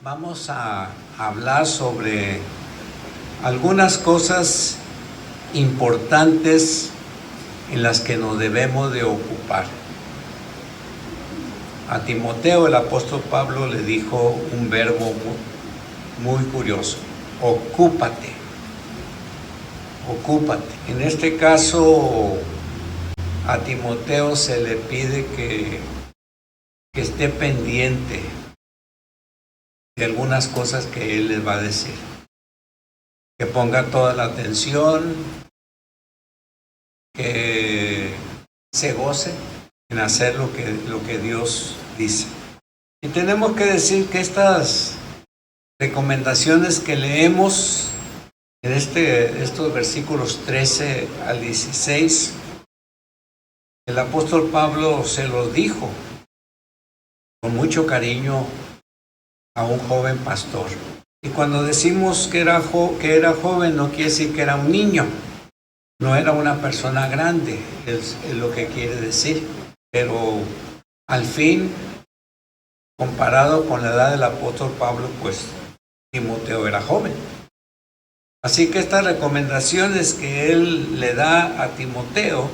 Vamos a hablar sobre algunas cosas importantes en las que nos debemos de ocupar. A Timoteo el apóstol Pablo le dijo un verbo muy curioso: ocúpate, ocúpate. En este caso a Timoteo se le pide que esté pendiente de algunas cosas que él les va a decir, que ponga toda la atención, que se goce en hacer lo que Dios dice. Y tenemos que decir que estas recomendaciones que leemos en estos versículos 13 al 16, el apóstol Pablo se los dijo con mucho cariño a un joven pastor. Y cuando decimos que era joven, no quiere decir que era un niño, no era una persona grande, es lo que quiere decir. Pero al fin, comparado con la edad del apóstol Pablo, pues Timoteo era joven. Así que estas recomendaciones que él le da a Timoteo,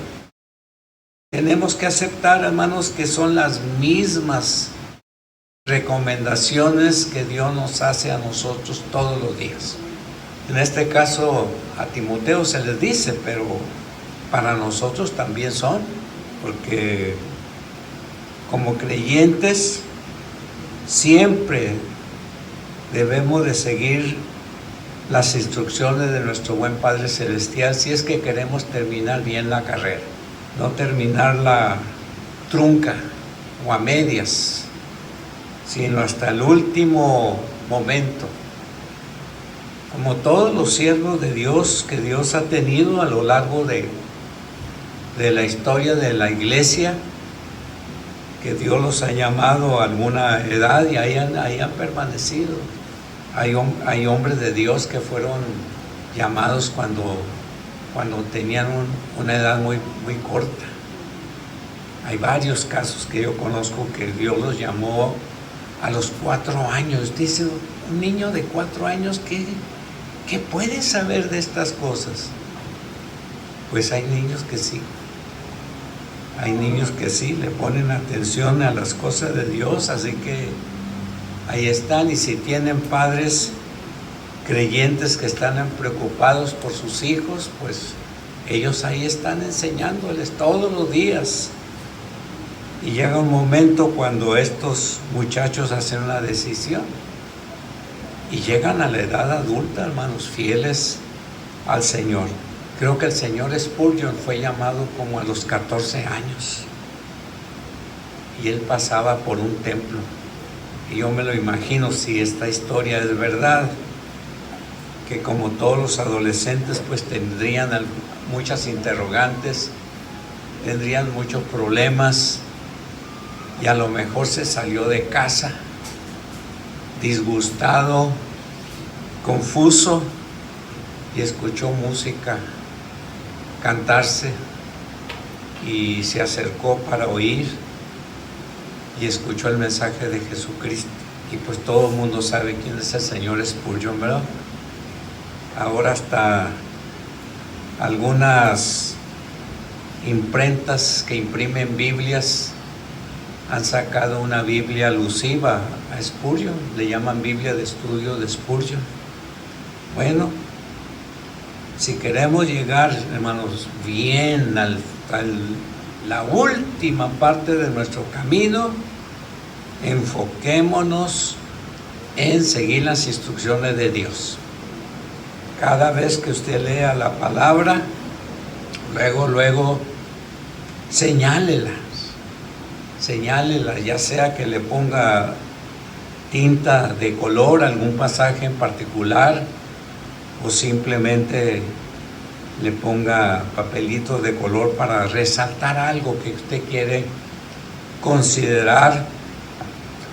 tenemos que aceptar, hermanos, que son las mismas recomendaciones que Dios nos hace a nosotros todos los días. En este caso a Timoteo se les dice, pero para nosotros también son, porque como creyentes siempre debemos de seguir las instrucciones de nuestro buen Padre Celestial si es que queremos terminar bien la carrera, no terminarla trunca o a medias, sino hasta el último momento. Como todos los siervos de Dios que Dios ha tenido a lo largo de la historia de la iglesia, que Dios los ha llamado a alguna edad y ahí han permanecido. Hay hombres de Dios que fueron llamados cuando tenían una edad muy corta. Hay varios casos que yo conozco que Dios los llamó a los 4 años. Dice, un niño de 4 años, ¿qué puede saber de estas cosas? Pues hay niños que sí. Hay niños que sí, le ponen atención a las cosas de Dios, así que ahí están. Y si tienen padres creyentes que están preocupados por sus hijos, pues ellos ahí están enseñándoles todos los días. Y llega un momento cuando estos muchachos hacen una decisión y llegan a la edad adulta, hermanos, fieles al Señor. Creo que el señor Spurgeon fue llamado como a los 14 años y él pasaba por un templo. Y yo me lo imagino, si esta historia es verdad, que como todos los adolescentes pues tendrían muchas interrogantes, tendrían muchos problemas, y a lo mejor se salió de casa disgustado, confuso, y escuchó música cantarse y se acercó para oír y escuchó el mensaje de Jesucristo. Y pues todo el mundo sabe quién es el señor Spurgeon, ¿verdad? Ahora hasta algunas imprentas que imprimen Biblias han sacado una Biblia alusiva a Spurgeon, le llaman Biblia de estudio de Spurgeon. Bueno, si queremos llegar, hermanos, bien a la última parte de nuestro camino, enfoquémonos en seguir las instrucciones de Dios. Cada vez que usted lea la palabra, luego señálela, ya sea que le ponga tinta de color a algún pasaje en particular o simplemente le ponga papelitos de color para resaltar algo que usted quiere considerar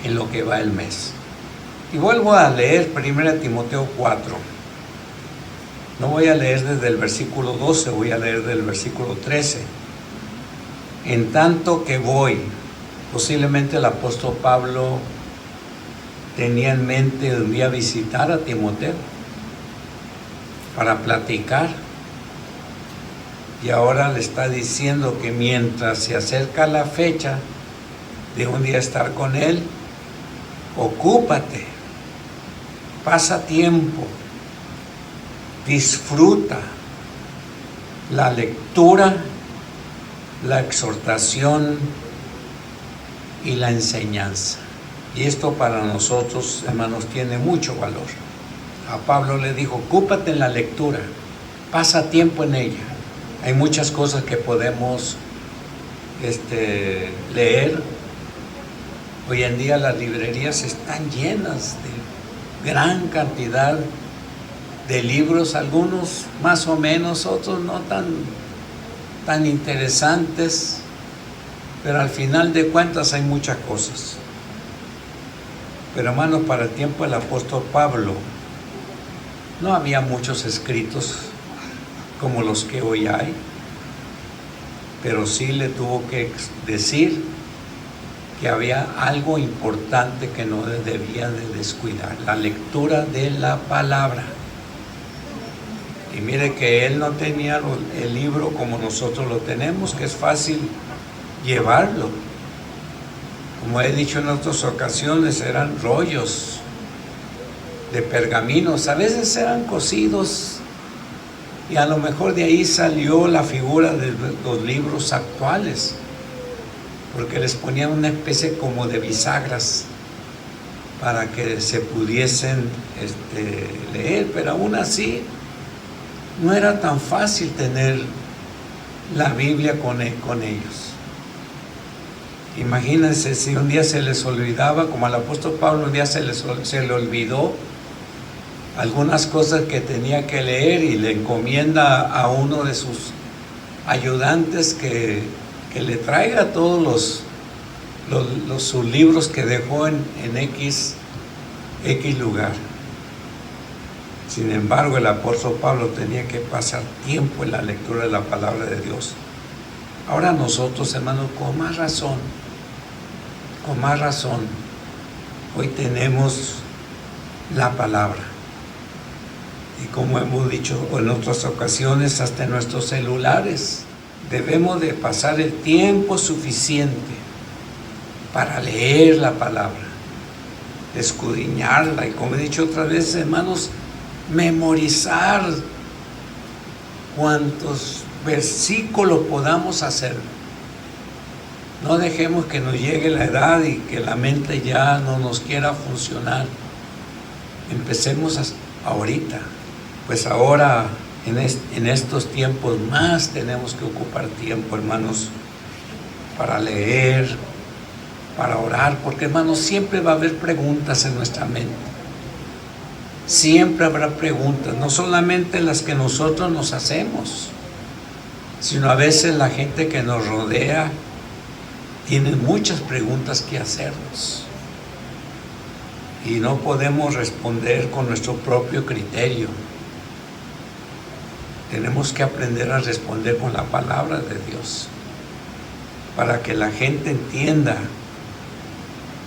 en lo que va el mes. Y vuelvo a leer 1 Timoteo 4. No voy a leer desde el versículo 12, voy a leer del versículo 13. En tanto que voy, posiblemente el apóstol Pablo tenía en mente un día visitar a Timoteo para platicar. Y ahora le está diciendo que mientras se acerca la fecha de un día estar con él, ocúpate, pasa tiempo, disfruta la lectura, la exhortación y la enseñanza. Y esto para nosotros, hermanos, tiene mucho valor. A Pablo le dijo, ocúpate en la lectura, pasa tiempo en ella. Hay muchas cosas que podemos leer. Hoy en día las librerías están llenas de gran cantidad de libros, algunos más o menos, otros no tan interesantes, pero al final de cuentas hay muchas cosas. Pero hermanos, para el tiempo del apóstol Pablo no había muchos escritos como los que hoy hay, pero sí le tuvo que decir que había algo importante que no debía de descuidar: la lectura de la palabra. Y mire que él no tenía el libro como nosotros lo tenemos, que es fácil llevarlo. Como he dicho en otras ocasiones, eran rollos de pergaminos, a veces eran cosidos, y a lo mejor de ahí salió la figura de los libros actuales, porque les ponían una especie como de bisagras para que se pudiesen leer, pero aún así no era tan fácil tener la Biblia con ellos. Imagínense si un día se les olvidaba, como al apóstol Pablo un día se le olvidó algunas cosas que tenía que leer, y le encomienda a uno de sus ayudantes que le traiga todos sus libros que dejó en X lugar. Sin embargo, el apóstol Pablo tenía que pasar tiempo en la lectura de la palabra de Dios. Ahora nosotros, hermanos, con más razón, hoy tenemos la palabra. Y como hemos dicho en otras ocasiones, hasta en nuestros celulares, debemos de pasar el tiempo suficiente para leer la palabra, escudriñarla, y como he dicho otras veces, hermanos, memorizar cuantos versículos podamos hacer. No dejemos que nos llegue la edad y que la mente ya no nos quiera funcionar. Empecemos ahorita. Pues ahora, en estos tiempos más, tenemos que ocupar tiempo, hermanos, para leer, para orar, porque, hermanos, siempre va a haber preguntas en nuestra mente. Siempre habrá preguntas, no solamente las que nosotros nos hacemos, sino a veces la gente que nos rodea tiene muchas preguntas que hacernos. Y no podemos responder con nuestro propio criterio. Tenemos que aprender a responder con la palabra de Dios, para que la gente entienda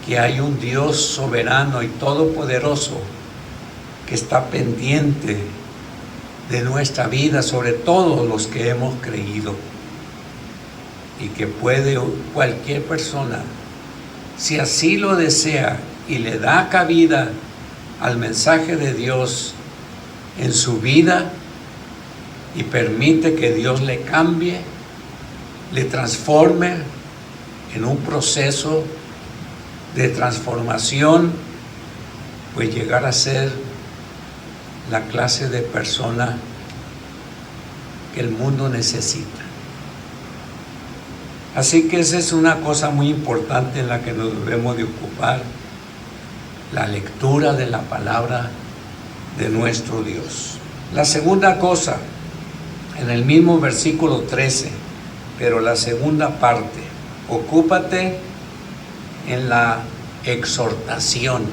que hay un Dios soberano y todopoderoso que está pendiente de nuestra vida, sobre todo los que hemos creído, y que puede cualquier persona, si así lo desea y le da cabida al mensaje de Dios en su vida, y permite que Dios le cambie, le transforme en un proceso de transformación, pues llegar a ser la clase de persona que el mundo necesita. Así que esa es una cosa muy importante en la que nos debemos de ocupar: la lectura de la palabra de nuestro Dios. La segunda cosa, en el mismo versículo 13, pero la segunda parte: ocúpate en la exhortación.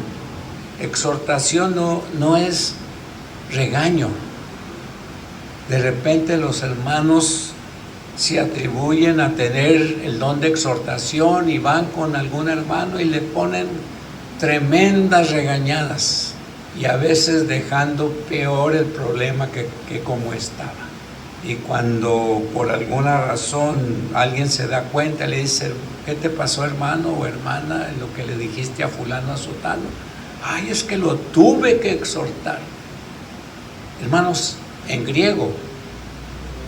Exhortación no es regaño. De repente los hermanos se atribuyen a tener el don de exhortación y van con algún hermano y le ponen tremendas regañadas y a veces dejando peor el problema que como estaba. Y cuando por alguna razón alguien se da cuenta, le dice: ¿qué te pasó, hermano o hermana, en lo que le dijiste a fulano, a sotano? Ay, es que lo tuve que exhortar. Hermanos, en griego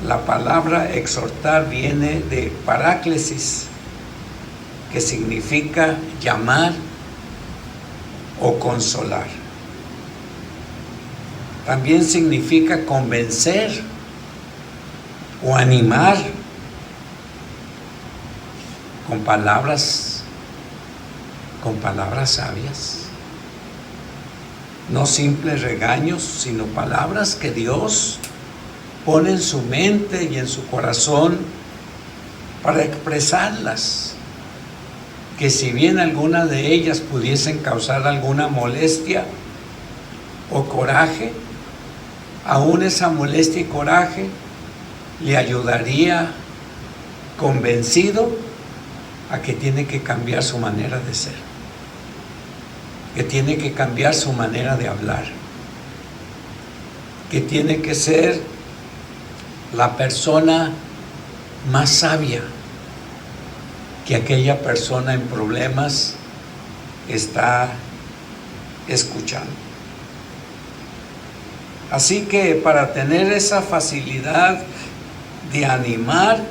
la palabra exhortar viene de paráclesis, que significa llamar o consolar. También significa convencer o animar con palabras sabias. No simples regaños, sino palabras que Dios pone en su mente y en su corazón para expresarlas, que si bien algunas de ellas pudiesen causar alguna molestia o coraje, aún esa molestia y coraje le ayudaría convencido a que tiene que cambiar su manera de ser, que tiene que cambiar su manera de hablar, que tiene que ser la persona más sabia que aquella persona en problemas está escuchando. Así que para tener esa facilidad de animar,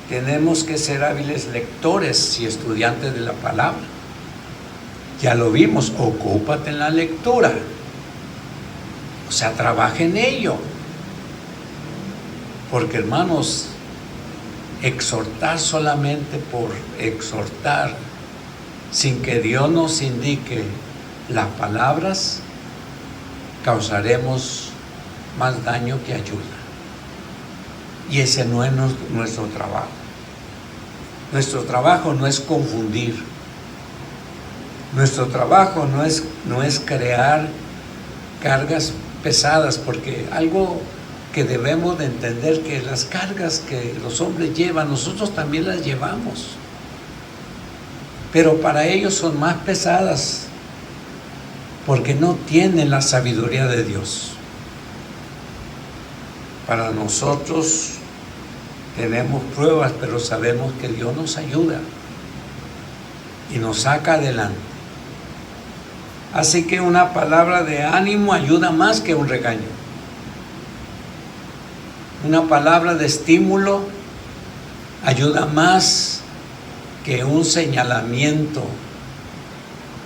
tenemos que ser hábiles lectores y estudiantes de la palabra. Ya lo vimos, ocúpate en la lectura, o sea, trabaja en ello. Porque, hermanos, exhortar solamente por exhortar, sin que Dios nos indique las palabras, causaremos más daño que ayuda. Y ese no es nuestro trabajo. Nuestro trabajo no es confundir. Nuestro trabajo no es crear cargas pesadas, porque algo que debemos de entender, que las cargas que los hombres llevan, nosotros también las llevamos, pero para ellos son más pesadas, porque no tienen la sabiduría de Dios. Para nosotros tenemos pruebas, pero sabemos que Dios nos ayuda y nos saca adelante. Así que una palabra de ánimo ayuda más que un regaño. Una palabra de estímulo ayuda más que un señalamiento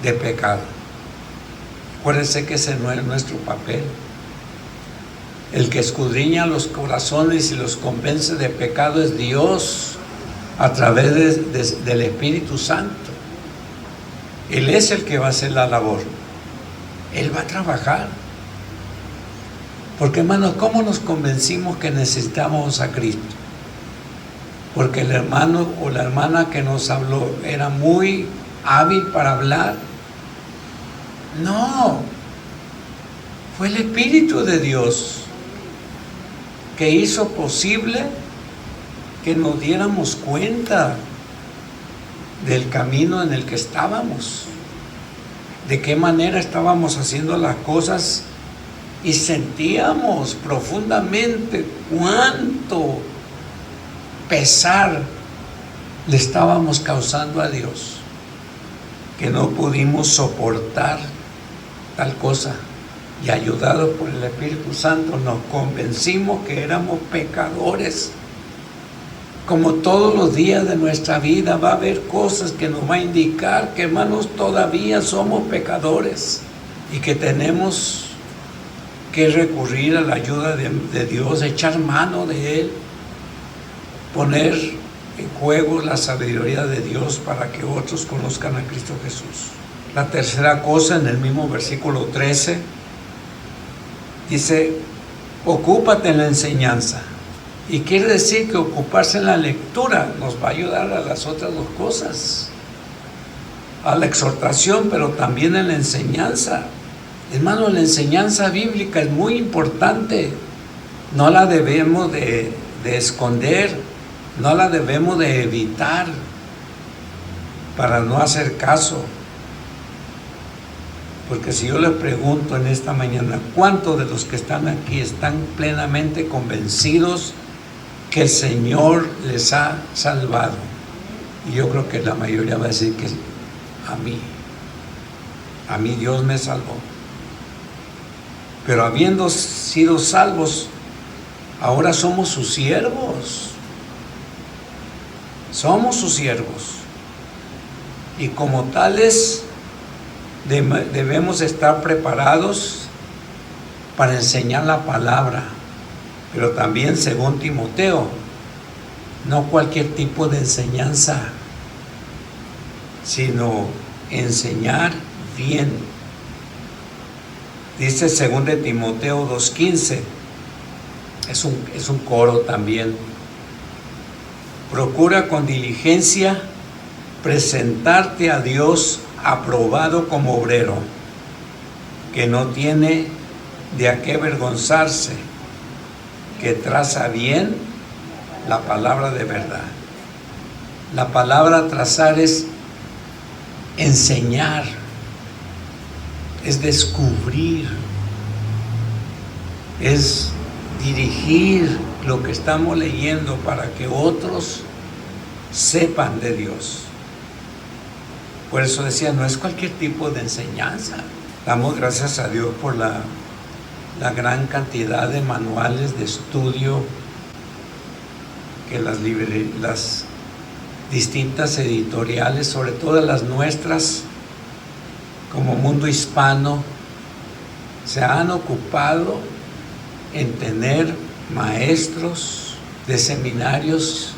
de pecado. Acuérdense que ese no es nuestro papel. El que escudriña los corazones y los convence de pecado es Dios, a través del Espíritu Santo. Él es el que va a hacer la labor. Él va a trabajar. Porque, hermanos, ¿cómo nos convencimos que necesitamos a Cristo? Porque el hermano o la hermana que nos habló era muy hábil para hablar. No, fue el Espíritu de Dios que hizo posible que nos diéramos cuenta del camino en el que estábamos, de qué manera estábamos haciendo las cosas, y sentíamos profundamente cuánto pesar le estábamos causando a Dios, que no pudimos soportar tal cosa, y ayudados por el Espíritu Santo nos convencimos que éramos pecadores. Como todos los días de nuestra vida va a haber cosas que nos va a indicar que, hermanos, todavía somos pecadores y que tenemos que recurrir a la ayuda de Dios, echar mano de Él, poner en juego la sabiduría de Dios para que otros conozcan a Cristo Jesús. La tercera cosa, en el mismo versículo 13, dice: ocúpate en la enseñanza. Y quiere decir que ocuparse en la lectura nos va a ayudar a las otras dos cosas, a la exhortación, pero también en la enseñanza. Hermano, la enseñanza bíblica es muy importante. No la debemos de esconder, no la debemos de evitar para no hacer caso. Porque si yo le pregunto en esta mañana, ¿cuántos de los que están aquí están plenamente convencidos que el Señor les ha salvado? Y yo creo que la mayoría va a decir que a mí Dios me salvó. Pero habiendo sido salvos, ahora somos sus siervos. Somos sus siervos. Y como tales, debemos estar preparados para enseñar la palabra. Pero también, según Timoteo, no cualquier tipo de enseñanza, sino enseñar bien. Dice 2 Timoteo 2:15, es un coro también. Procura con diligencia presentarte a Dios aprobado como obrero, que no tiene de a qué avergonzarse, que traza bien la palabra de verdad. La palabra trazar es enseñar, es descubrir, es dirigir lo que estamos leyendo para que otros sepan de Dios. Por eso decía, no es cualquier tipo de enseñanza. Damos gracias a Dios por la gran cantidad de manuales de estudio que las distintas editoriales, sobre todo las nuestras, como Mundo Hispano, se han ocupado en tener maestros de seminarios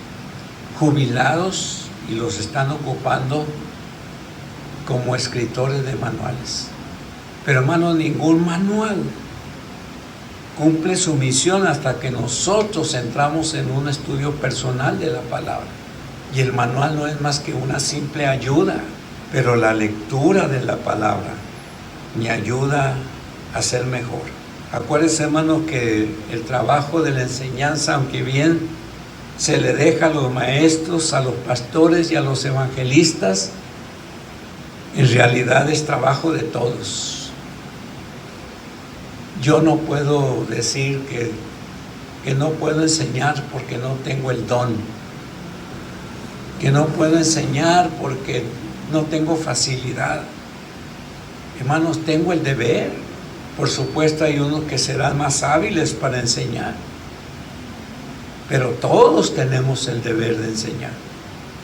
jubilados y los están ocupando como escritores de manuales. Pero hermano, ningún manual cumple su misión hasta que nosotros entramos en un estudio personal de la palabra. Y el manual no es más que una simple ayuda, pero la lectura de la palabra me ayuda a ser mejor. Acuérdense, hermano, que el trabajo de la enseñanza, aunque bien se le deja a los maestros, a los pastores y a los evangelistas, en realidad es trabajo de todos. Yo no puedo decir que no puedo enseñar porque no tengo el don, que no puedo enseñar porque no tengo facilidad. Hermanos, tengo el deber. Por supuesto, hay unos que serán más hábiles para enseñar, pero todos tenemos el deber de enseñar.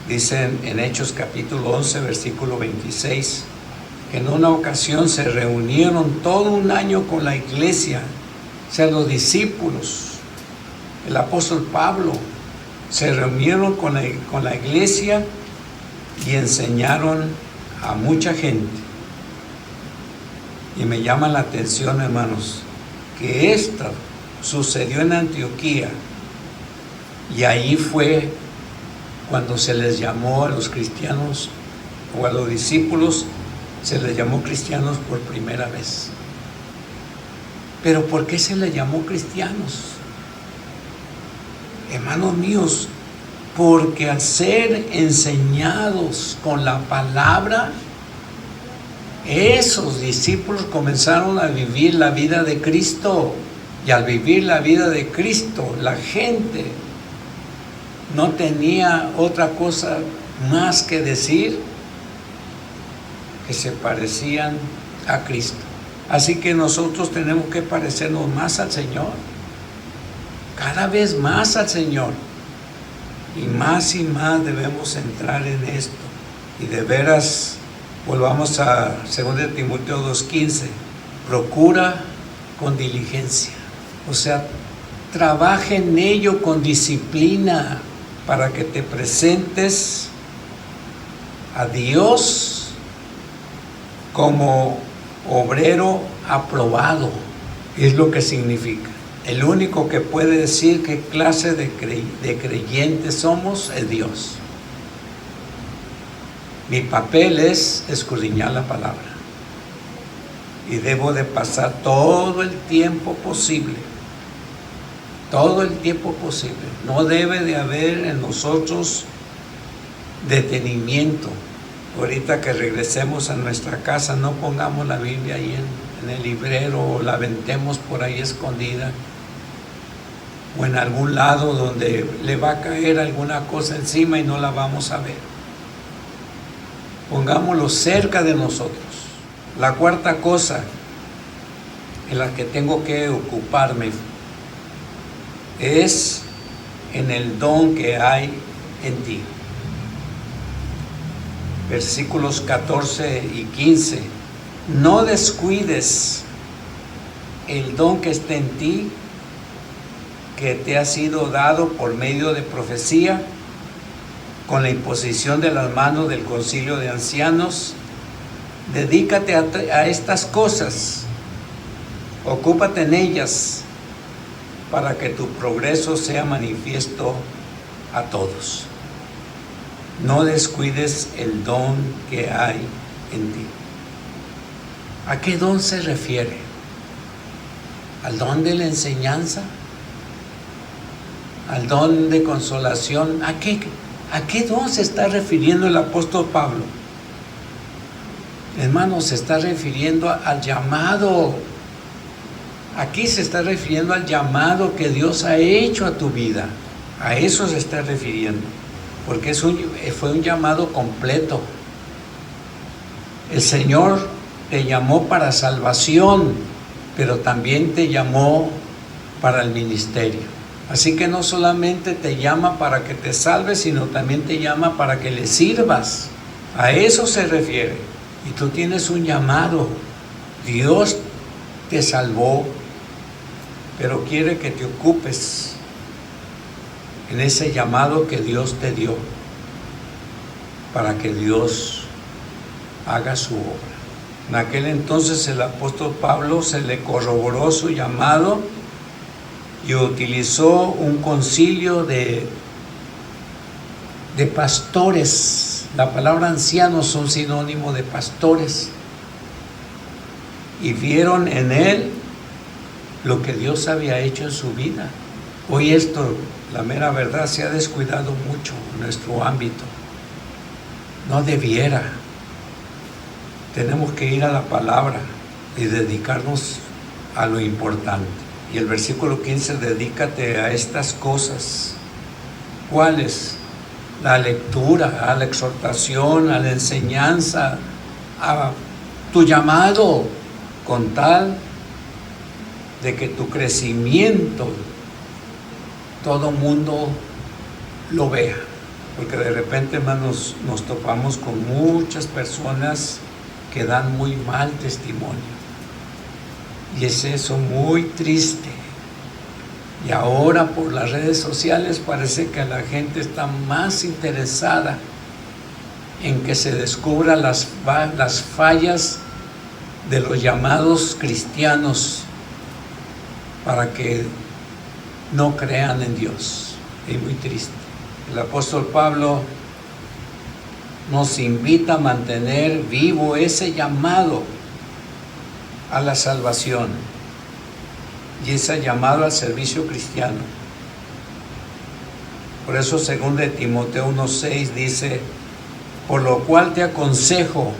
Dicen en Hechos capítulo 11, versículo 26, que en una ocasión se reunieron todo un año con la iglesia, o sea, los discípulos, el apóstol Pablo, se reunieron con la iglesia y enseñaron a mucha gente. Y me llama la atención, hermanos, que esto sucedió en Antioquía, y ahí fue cuando se les llamó a los cristianos, o a los discípulos, se les llamó cristianos por primera vez. Pero ¿por qué se les llamó cristianos? Hermanos míos, porque al ser enseñados con la palabra, esos discípulos comenzaron a vivir la vida de Cristo. Y al vivir la vida de Cristo, la gente no tenía otra cosa más que decir que se parecían a Cristo. Así que nosotros tenemos que parecernos más al Señor, cada vez más al Señor, y más debemos entrar en esto. Y de veras, volvamos a 2 Timoteo 2:15, procura con diligencia, o sea, trabaja en ello con disciplina, para que te presentes a Dios como obrero aprobado. Es lo que significa. El único que puede decir qué clase de creyentes somos es Dios. Mi papel es escudriñar la palabra, y debo de pasar todo el tiempo posible. Todo el tiempo posible. No debe de haber en nosotros detenimiento, Ahorita que regresemos a nuestra casa, no pongamos la Biblia ahí en el librero o la aventemos por ahí escondida o en algún lado donde le va a caer alguna cosa encima y no la vamos a ver. Pongámoslo cerca de nosotros. La cuarta cosa en la que tengo que ocuparme es en el don que hay en ti. Versículos 14 y 15. No descuides el don que está en ti, que te ha sido dado por medio de profecía, con la imposición de las manos del concilio de ancianos. Dedícate a estas cosas, ocúpate en ellas, para que tu progreso sea manifiesto a todos. No descuides el don que hay en ti. ¿A qué don se refiere? ¿Al don de la enseñanza? ¿Al don de consolación? ¿A qué don se está refiriendo el apóstol Pablo? Hermanos, se está refiriendo al llamado. Aquí se está refiriendo al llamado que Dios ha hecho a tu vida. A eso se está refiriendo. Porque fue un llamado completo. El Señor te llamó para salvación, pero también te llamó para el ministerio. Así que no solamente te llama para que te salves, sino también te llama para que le sirvas. A eso se refiere. Y tú tienes un llamado. Dios te salvó, pero quiere que te ocupes en ese llamado que Dios te dio, para que Dios haga su obra. En aquel entonces el apóstol Pablo se le corroboró su llamado y utilizó un concilio de pastores. La palabra ancianos son sinónimo de pastores, y vieron en él lo que Dios había hecho en su vida. Hoy esto, la mera verdad, se ha descuidado mucho en nuestro ámbito. No debiera. Tenemos que ir a la palabra y dedicarnos a lo importante. Y el versículo 15, dedícate a estas cosas. ¿Cuáles? La lectura, a la exhortación, a la enseñanza, a tu llamado, con tal de que tu crecimiento todo mundo lo vea. Porque de repente, hermanos, nos topamos con muchas personas que dan muy mal testimonio, y es eso muy triste. Y ahora por las redes sociales parece que la gente está más interesada en que se descubran las fallas de los llamados cristianos para que no crean en Dios. Es muy triste. El apóstol Pablo nos invita a mantener vivo ese llamado a la salvación y ese llamado al servicio cristiano. Por eso, según de Timoteo 1:6 dice: por lo cual te aconsejo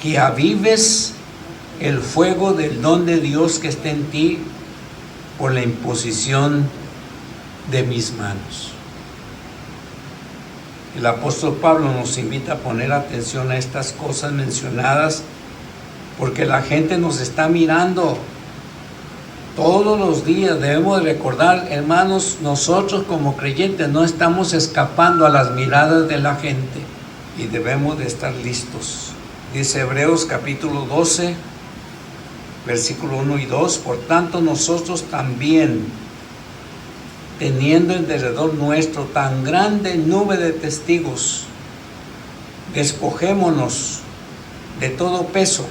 que avives el fuego del don de Dios que está en ti por la imposición de mis manos. El apóstol Pablo nos invita a poner atención a estas cosas mencionadas, porque la gente nos está mirando todos los días. Debemos recordar, hermanos, nosotros como creyentes no estamos escapando a las miradas de la gente y debemos de estar listos. Dice Hebreos capítulo 12, versículo 1 y 2: por tanto nosotros también, teniendo en derredor nuestro tan grande nube de testigos, despojémonos de todo peso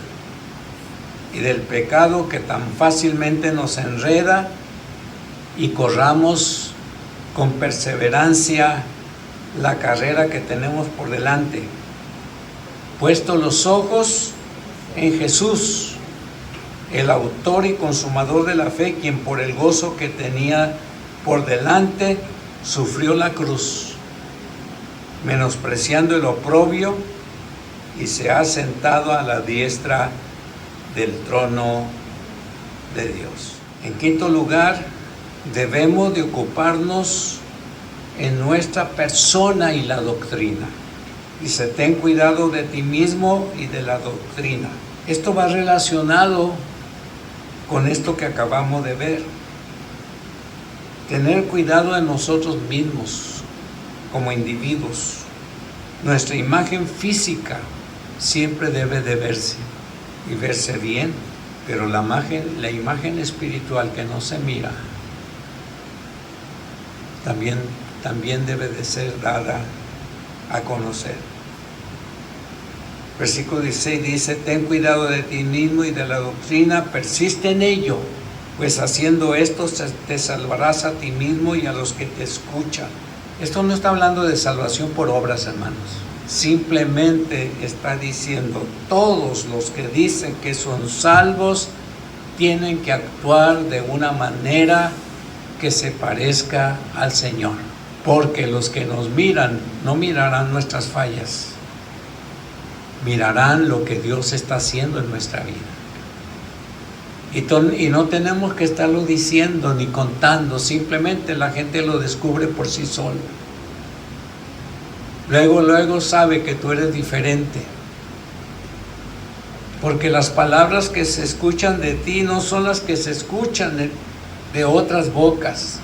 y del pecado que tan fácilmente nos enreda, y corramos con perseverancia la carrera que tenemos por delante, puesto los ojos en Jesús, el autor y consumador de la fe, quien por el gozo que tenía por delante sufrió la cruz, menospreciando el oprobio, y se ha sentado a la diestra del trono de Dios. En quinto lugar, debemos de ocuparnos en nuestra persona y la doctrina. Dice, ten cuidado de ti mismo y de la doctrina. Esto va relacionado con esto que acabamos de ver. Tener cuidado de nosotros mismos como individuos. Nuestra imagen física siempre debe de verse y verse bien, pero la imagen espiritual que no se mira también debe de ser dada a conocer. Versículo 16 dice, ten cuidado de ti mismo y de la doctrina, persiste en ello, pues haciendo esto te salvarás a ti mismo y a los que te escuchan. Esto no está hablando de salvación por obras, hermanos. Simplemente está diciendo, todos los que dicen que son salvos tienen que actuar de una manera que se parezca al Señor. Porque los que nos miran no mirarán nuestras fallas, mirarán lo que Dios está haciendo en nuestra vida. Y no tenemos que estarlo diciendo ni contando, simplemente la gente lo descubre por sí sola. Luego sabe que tú eres diferente. Porque las palabras que se escuchan de ti no son las que se escuchan de otras bocas.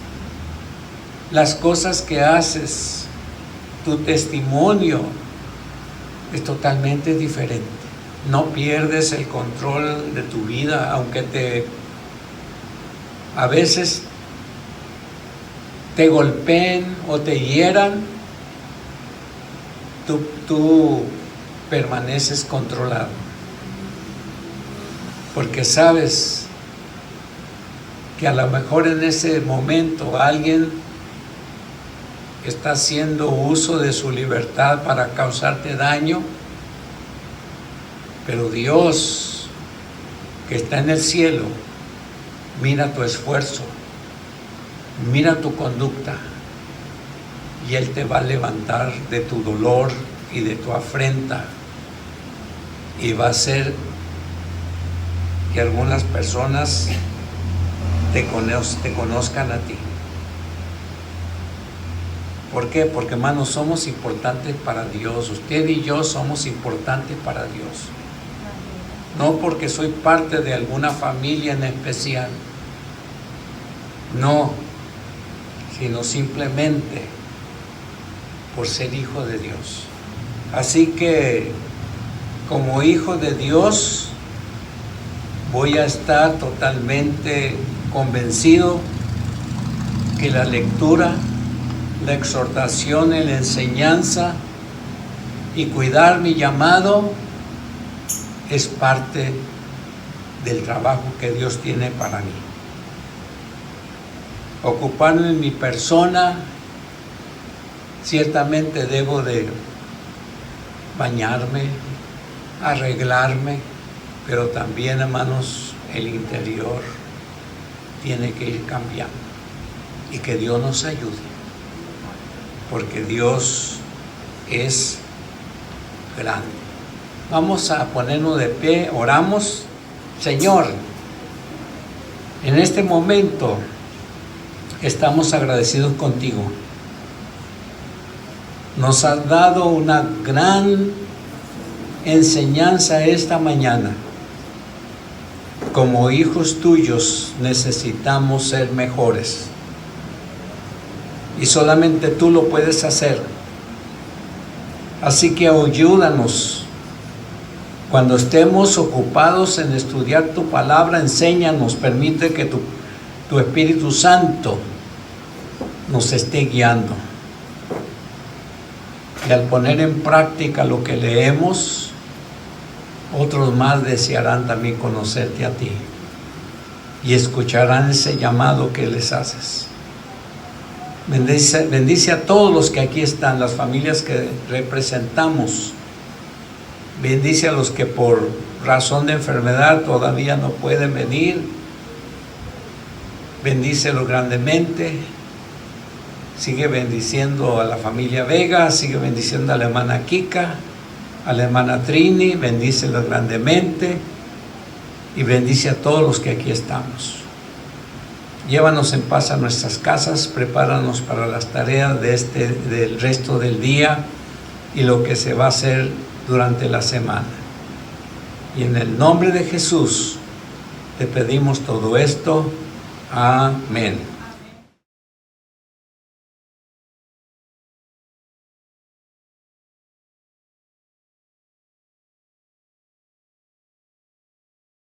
Las cosas que haces, tu testimonio es totalmente diferente. No pierdes el control de tu vida, aunque a veces te golpeen o te hieran, tú permaneces controlado. Porque sabes que a lo mejor en ese momento alguien está haciendo uso de su libertad para causarte daño, pero Dios, que está en el cielo, mira tu esfuerzo, mira tu conducta, y Él te va a levantar de tu dolor y de tu afrenta, y va a hacer que algunas personas te conozcan a ti. ¿Por qué? Porque, hermanos, somos importantes para Dios. Usted y yo somos importantes para Dios. No porque soy parte de alguna familia en especial. No, sino simplemente por ser hijo de Dios. Así que, como hijo de Dios, voy a estar totalmente convencido que la lectura, la exhortación y la enseñanza y cuidar mi llamado es parte del trabajo que Dios tiene para mí. Ocuparme en mi persona, ciertamente debo de bañarme, arreglarme, pero también, hermanos, el interior tiene que ir cambiando y que Dios nos ayude, porque Dios es grande. Vamos a ponernos de pie, oramos. Señor, en este momento estamos agradecidos contigo. Nos has dado una gran enseñanza esta mañana. Como hijos tuyos necesitamos ser mejores. Y solamente tú lo puedes hacer. Así que ayúdanos. Cuando estemos ocupados en estudiar tu palabra, enséñanos, permite que tu Espíritu Santo nos esté guiando. Y al poner en práctica lo que leemos, otros más desearán también conocerte a ti y escucharán ese llamado que les haces. Bendice a todos los que aquí están, las familias que representamos. Bendice a los que por razón de enfermedad todavía no pueden venir. Bendícelos grandemente. Sigue bendiciendo a la familia Vega, sigue bendiciendo a la hermana Kika, a la hermana Trini, bendícela grandemente y bendice a todos los que aquí estamos. Llévanos en paz a nuestras casas, prepáranos para las tareas del resto del día y lo que se va a hacer durante la semana. Y en el nombre de Jesús te pedimos todo esto. Amén.